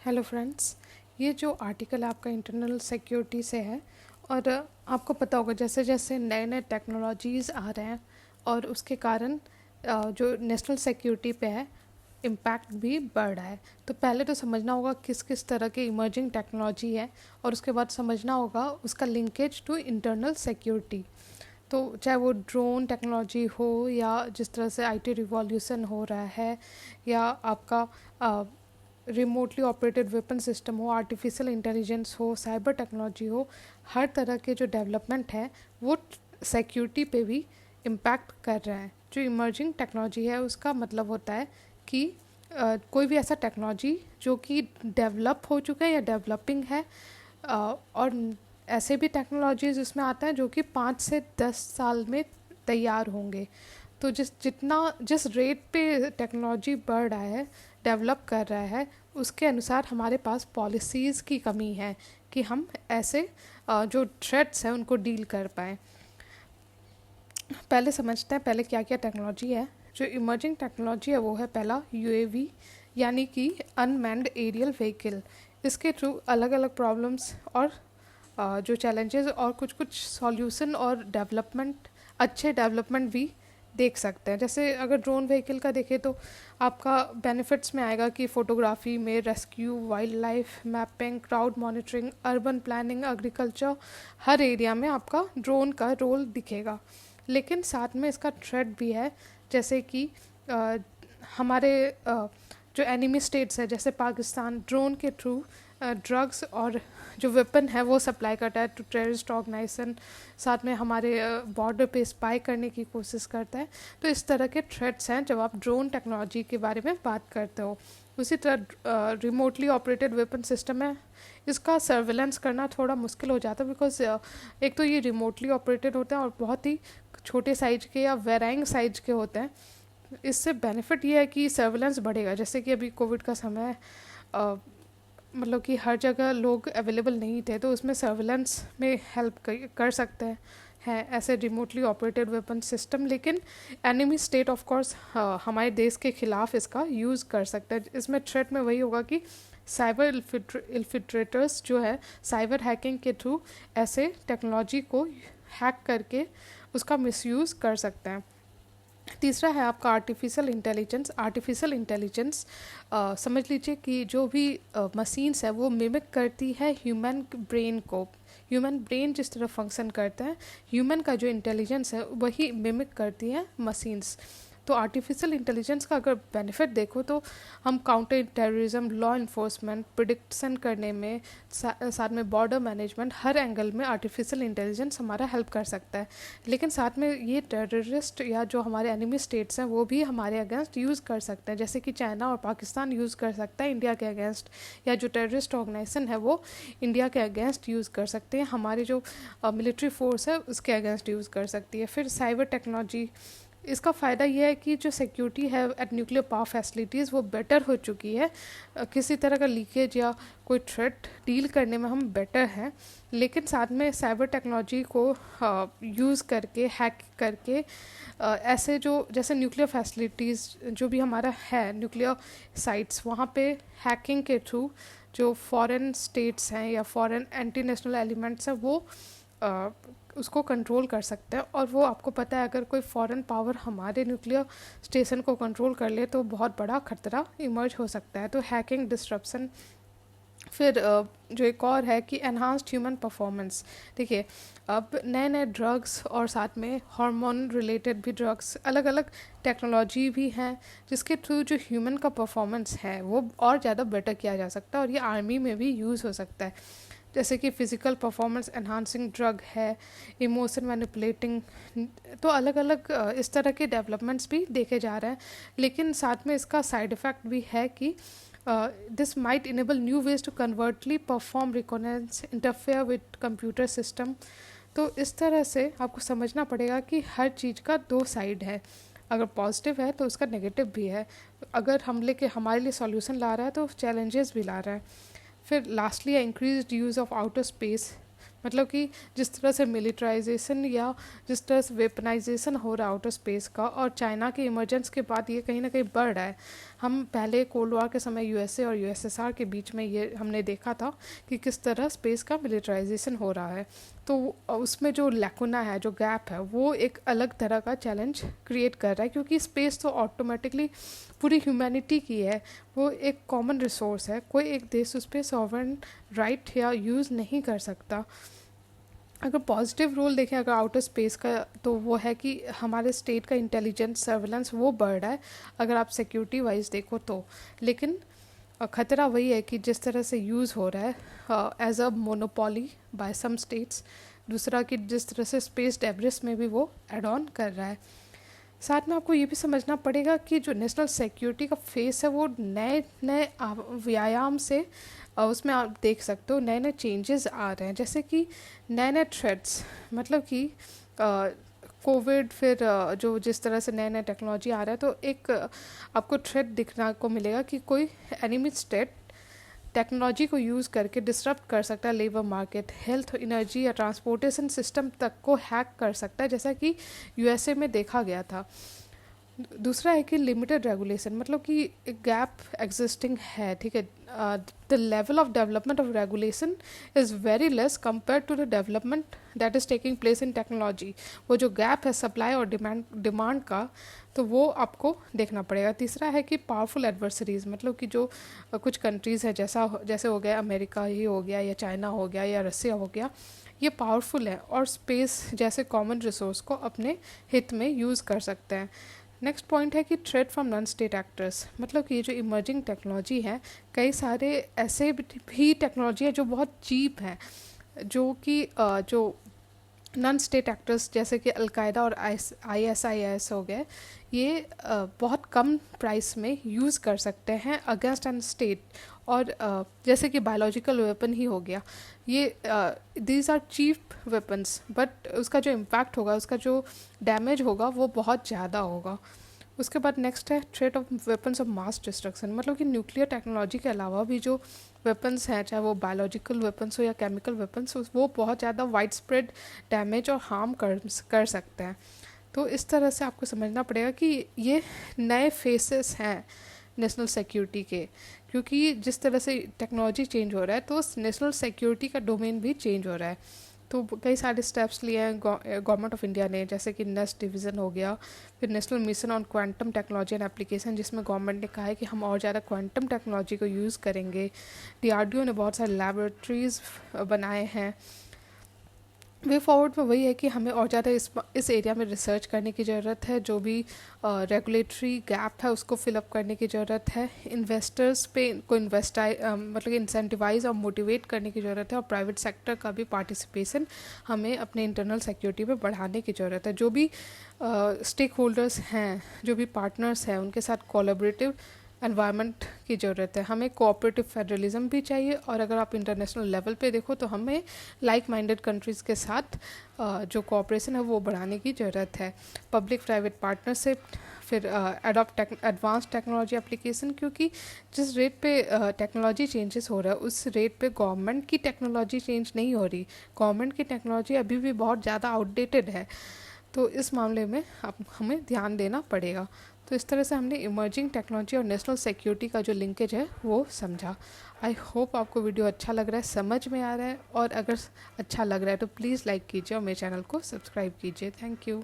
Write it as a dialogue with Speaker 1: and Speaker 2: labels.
Speaker 1: Hello friends, ये जो article आपका इंटरनल सिक्योरिटी से है और आपको पता होगा जैसे जैसे नए नए टेक्नोलॉजीज़ आ रहे हैं और उसके कारण जो नेशनल सिक्योरिटी पे है इम्पैक्ट भी बढ़ रहा है। तो पहले तो समझना होगा किस किस तरह की इमर्जिंग टेक्नोलॉजी है और उसके बाद समझना होगा उसका लिंकेज टू इंटरनल सिक्योरिटी। तो चाहे वो ड्रोन टेक्नोलॉजी हो या जिस तरह से आईटी रिवॉल्यूशन हो रहा है या आपका रिमोटली ऑपरेटेड वेपन सिस्टम हो, आर्टिफिशियल इंटेलिजेंस हो, साइबर टेक्नोलॉजी हो, हर तरह के जो डेवलपमेंट है वो सिक्योरिटी पे भी इम्पैक्ट कर रहा है। जो इमर्जिंग टेक्नोलॉजी है उसका मतलब होता है कि कोई भी ऐसा टेक्नोलॉजी जो कि डेवलप हो चुका है या डेवलपिंग है, और ऐसे भी टेक्नोलॉजीज इसमें आता है जो कि 5 से 10 साल में तैयार होंगे। तो जिस रेट पे टेक्नोलॉजी बढ़ रहा है, डेवलप कर रहा है, उसके अनुसार हमारे पास पॉलिसीज़ की कमी है कि हम ऐसे जो थ्रेट्स हैं उनको डील कर पाएँ। पहले समझते हैं पहले क्या क्या टेक्नोलॉजी है। जो इमर्जिंग टेक्नोलॉजी है वो है पहला यूएवी, यानी कि अनमैन्ड एरियल व्हीकल। इसके थ्रू अलग अलग प्रॉब्लम्स और जो चैलेंजेस और कुछ कुछ सॉल्यूशन और डेवलपमेंट, अच्छे डेवलपमेंट भी देख सकते हैं। जैसे अगर ड्रोन व्हीकल का देखें तो आपका बेनिफिट्स में आएगा कि फ़ोटोग्राफी में rescue, wild life mapping, crowd monitoring, urban planning, agriculture, हर एरिया में आपका ड्रोन का रोल दिखेगा। लेकिन साथ में इसका थ्रेट भी है, जैसे कि हमारे जो एनिमी स्टेट्स है जैसे पाकिस्तान ड्रोन के थ्रू ड्रग्स और जो वेपन है वो सप्लाई करता है टू टेररिस्ट ऑर्गेनाइजेशन, साथ में हमारे बॉर्डर पे स्पाई करने की कोशिश करता है। तो इस तरह के थ्रेट्स हैं जब आप ड्रोन टेक्नोलॉजी के बारे में बात करते हो। उसी तरह रिमोटली ऑपरेटेड वेपन सिस्टम है, इसका सर्वेलेंस करना थोड़ा मुश्किल हो जाता है बिकॉज एक तो ये रिमोटली ऑपरेटेड होते हैं और बहुत ही छोटे साइज के या वेराइंग साइज के होते हैं। इससे बेनिफिट ये है कि सर्वेलेंस बढ़ेगा, जैसे कि अभी कोविड का समय है, मतलब कि हर जगह लोग अवेलेबल नहीं थे, तो उसमें सर्वेलेंस में हेल्प कर सकते हैं ऐसे रिमोटली ऑपरेटेड वेपन सिस्टम। लेकिन एनिमी स्टेट ऑफ कोर्स हमारे देश के खिलाफ इसका यूज़ कर सकता है। इसमें थ्रेट में वही होगा कि साइबर इन्फिल्ट्रेटर्स जो है साइबर हैकिंग के थ्रू ऐसे टेक्नोलॉजी को हैक करके उसका मिसयूज़ कर सकते हैं। तीसरा है आपका आर्टिफिशियल इंटेलिजेंस। आर्टिफिशियल इंटेलिजेंस समझ लीजिए कि जो भी मशीन्स है वो मिमिक करती है ह्यूमन ब्रेन को। ह्यूमन ब्रेन जिस तरह फंक्शन करता है, ह्यूमन का जो इंटेलिजेंस है वही मिमिक करती है मशीन्स। तो आर्टिफिशियल इंटेलिजेंस का अगर बेनिफिट देखो तो हम counter terrorism, law enforcement, prediction करने में, साथ में बॉर्डर मैनेजमेंट, हर एंगल में आर्टिफिशियल इंटेलिजेंस हमारा हेल्प कर सकता है। लेकिन साथ में ये टेररिस्ट या जो हमारे एनिमी स्टेट्स हैं वो भी हमारे अगेंस्ट यूज़ कर सकते हैं, जैसे कि चाइना और पाकिस्तान यूज़ कर सकता है इंडिया के अगेंस्ट, या जो टेररिस्ट ऑर्गेनाइजेशन है वो इंडिया के अगेंस्ट यूज़ कर सकते हैं, हमारी जो मिलिट्री फोर्स है उसके अगेंस्ट यूज़ कर सकती है। फिर साइबर टेक्नोलॉजी, इसका फ़ायदा यह है कि जो सिक्योरिटी है एट न्यूक्लियर पावर फैसिलिटीज़ वो बेटर हो चुकी है। किसी तरह का लीकेज या कोई थ्रेट डील करने में हम बेटर हैं। लेकिन साथ में साइबर टेक्नोलॉजी को यूज़ करके, हैक करके ऐसे जो जैसे न्यूक्लियर फैसिलिटीज़ जो भी हमारा है, न्यूक्लियर साइट्स, वहाँ पे हैकिंग के थ्रू जो फॉरेन स्टेट्स हैं या फॉरेन एंटी नेशनल एलिमेंट्स हैं वो उसको कंट्रोल कर सकते हैं। और वो आपको पता है अगर कोई फॉरेन पावर हमारे न्यूक्लियर स्टेशन को कंट्रोल कर ले तो बहुत बड़ा खतरा इमर्ज हो सकता है। तो हैकिंग, डिस्ट्रप्शन। फिर जो एक और है कि एनहांस्ड ह्यूमन परफॉर्मेंस। देखिए अब नए नए ड्रग्स और साथ में हार्मोन रिलेटेड भी ड्रग्स, अलग अलग टेक्नोलॉजी भी हैं जिसके थ्रू जो ह्यूमन का परफॉर्मेंस है वो और ज़्यादा बेटर किया जा सकता है और ये आर्मी में भी यूज़ हो सकता है। जैसे कि फ़िज़िकल परफॉर्मेंस एनहांसिंग ड्रग है, इमोशन मैनिपुलेटिंग। तो अलग अलग इस तरह के डेवलपमेंट्स भी देखे जा रहे हैं। लेकिन साथ में इसका साइड इफ़ेक्ट भी है कि this might enable new ways to covertly perform reconnaissance, interfere with computer system. तो इस तरह से आपको समझना पड़ेगा कि हर चीज़ का दो साइड है। अगर पॉजिटिव है तो उसका नेगेटिव भी है। अगर हम लेके हमारे लिए सॉल्यूशन ला रहा है तो चैलेंजेस भी ला रहा है। फिर lastly increased use of outer space, मतलब कि जिस तरह से मिलिट्राइजेशन या जिस तरह से वेपनाइजेशन हो रहा है आउटर स्पेस का, और चाइना के इमरजेंस के बाद ये कहीं ना कहीं बढ़ रहा है। हम पहले कोल्ड वॉर के समय यूएसए और यूएसएसआर के बीच में ये हमने देखा था कि किस तरह स्पेस का मिलिटराइजेशन हो रहा है। तो उसमें जो लैकुना है, जो गैप है, वो एक अलग तरह का चैलेंज क्रिएट कर रहा है, क्योंकि स्पेस तो ऑटोमेटिकली पूरी ह्यूमैनिटी की है, वो एक कॉमन रिसोर्स है, कोई एक देश उस पर सॉवरेन राइट या यूज़ नहीं कर सकता। अगर पॉजिटिव रोल देखें अगर आउटर स्पेस का, तो वो है कि हमारे स्टेट का इंटेलिजेंस सर्विलेंस वो बढ़ रहा है अगर आप सिक्योरिटी वाइज देखो तो। लेकिन ख़तरा वही है कि जिस तरह से यूज़ हो रहा है as a monopoly by some states, दूसरा कि जिस तरह से स्पेस डेब्रिस में भी वो एड ऑन कर रहा है। साथ में आपको ये भी समझना पड़ेगा कि जो नेशनल सिक्योरिटी का फेस है वो नए नए व्यायाम से उसमें आप देख सकते हो नए नए चेंजेस आ रहे हैं, जैसे कि नए नए थ्रेट्स, मतलब कि कोविड, फिर जो जिस तरह से नए नए टेक्नोलॉजी आ रहा है, तो एक आपको थ्रेट दिखने को मिलेगा कि कोई एनिमी स्टेट टेक्नोलॉजी को यूज़ करके डिसरप्ट कर सकता है लेबर मार्केट, हेल्थ, एनर्जी या ट्रांसपोर्टेशन सिस्टम तक को हैक कर सकता है, जैसा कि यूएसए में देखा गया था। दूसरा है कि लिमिटेड रेगुलेशन, मतलब कि एक गैप एग्जिस्टिंग है, ठीक है। The level of development of regulation is very less compare to the development that is taking place in technology. वो जो गैप है सप्लाई और डिमांड का, तो वो आपको देखना पड़ेगा। तीसरा है कि पावरफुल एडवर्सरीज, मतलब कि जो कुछ कंट्रीज़ है, जैसे हो गया अमेरिका ही हो गया, या चाइना हो गया, या रसिया हो गया, ये पावरफुल है और स्पेस जैसे कॉमन रिसोर्स को अपने हित में यूज़ कर सकते हैं। नेक्स्ट पॉइंट है कि threat from non state actors, मतलब कि ये जो इमर्जिंग टेक्नोलॉजी है, कई सारे ऐसे भी टेक्नोलॉजी है जो बहुत चीप है, जो कि जो नॉन स्टेट एक्टर्स जैसे कि अलकायदा और ISIS हो गए, ये बहुत कम प्राइस में यूज़ कर सकते हैं अगेंस्ट एन स्टेट। और जैसे कि बायोलॉजिकल वेपन ही हो गया, ये these are cheap weapons, but उसका जो इम्पैक्ट होगा, उसका जो डैमेज होगा, वो बहुत ज़्यादा होगा। उसके बाद नेक्स्ट है threat of weapons of mass destruction, मतलब कि न्यूक्लियर टेक्नोलॉजी के अलावा भी जो वेपन्स हैं, चाहे वो बायोलॉजिकल वेपन्स हो या केमिकल वेपन्स हो, वो बहुत ज़्यादा वाइड स्प्रेड डैमेज और हार्म कर सकते हैं। तो इस तरह से आपको समझना पड़ेगा कि ये नए फेसेस हैं नेशनल सिक्योरिटी के, क्योंकि जिस तरह से टेक्नोलॉजी चेंज हो रहा है, तो नेशनल सिक्योरिटी का डोमेन भी चेंज हो रहा है। तो कई सारे स्टेप्स लिए हैं गवर्नमेंट ऑफ इंडिया ने, जैसे कि नेस्ट डिवीज़न हो गया, फिर national mission on quantum technology and application, जिसमें गवर्नमेंट ने कहा है कि हम और ज़्यादा क्वांटम टेक्नोलॉजी को यूज़ करेंगे। DRDO ने बहुत सारे लैबोरेटरीज़ बनाए हैं। वे फॉरवर्ड में वही है कि हमें और ज़्यादा इस एरिया में रिसर्च करने की ज़रूरत है, जो भी रेगुलेटरी गैप है उसको फिलअप करने की ज़रूरत है, इन्वेस्टर्स पे को मतलब इंसेंटिवाइज और मोटिवेट करने की ज़रूरत है, और प्राइवेट सेक्टर का भी पार्टिसिपेशन हमें अपने इंटरनल सिक्योरिटी में बढ़ाने की ज़रूरत है। जो भी स्टेक होल्डर्स हैं, जो भी पार्टनर्स हैं, उनके साथ कोलैबोरेटिव एनवायरनमेंट की ज़रूरत है। हमें कोऑपरेटिव फेडरलिज्म भी चाहिए, और अगर आप इंटरनेशनल लेवल पे देखो तो हमें लाइक माइंडेड कंट्रीज़ के साथ जो कोऑपरेशन है वो बढ़ाने की ज़रूरत है। पब्लिक प्राइवेट पार्टनरशिप, फिर अडॉप्ट एडवांस टेक्नोलॉजी एप्लीकेशन, क्योंकि जिस रेट पे टेक्नोलॉजी चेंजेस हो रहा है, उस रेट पे गवर्नमेंट की टेक्नोलॉजी चेंज नहीं हो रही। गवर्नमेंट की टेक्नोलॉजी अभी भी बहुत ज़्यादा आउटडेटेड है, तो इस मामले में हमें ध्यान देना पड़ेगा। तो इस तरह से हमने इमर्जिंग टेक्नोलॉजी और नेशनल सिक्योरिटी का जो लिंकेज है वो समझा। आई होप आपको वीडियो अच्छा लग रहा है, समझ में आ रहा है, और अगर अच्छा लग रहा है तो प्लीज़ लाइक कीजिए और मेरे चैनल को सब्सक्राइब कीजिए। Thank you.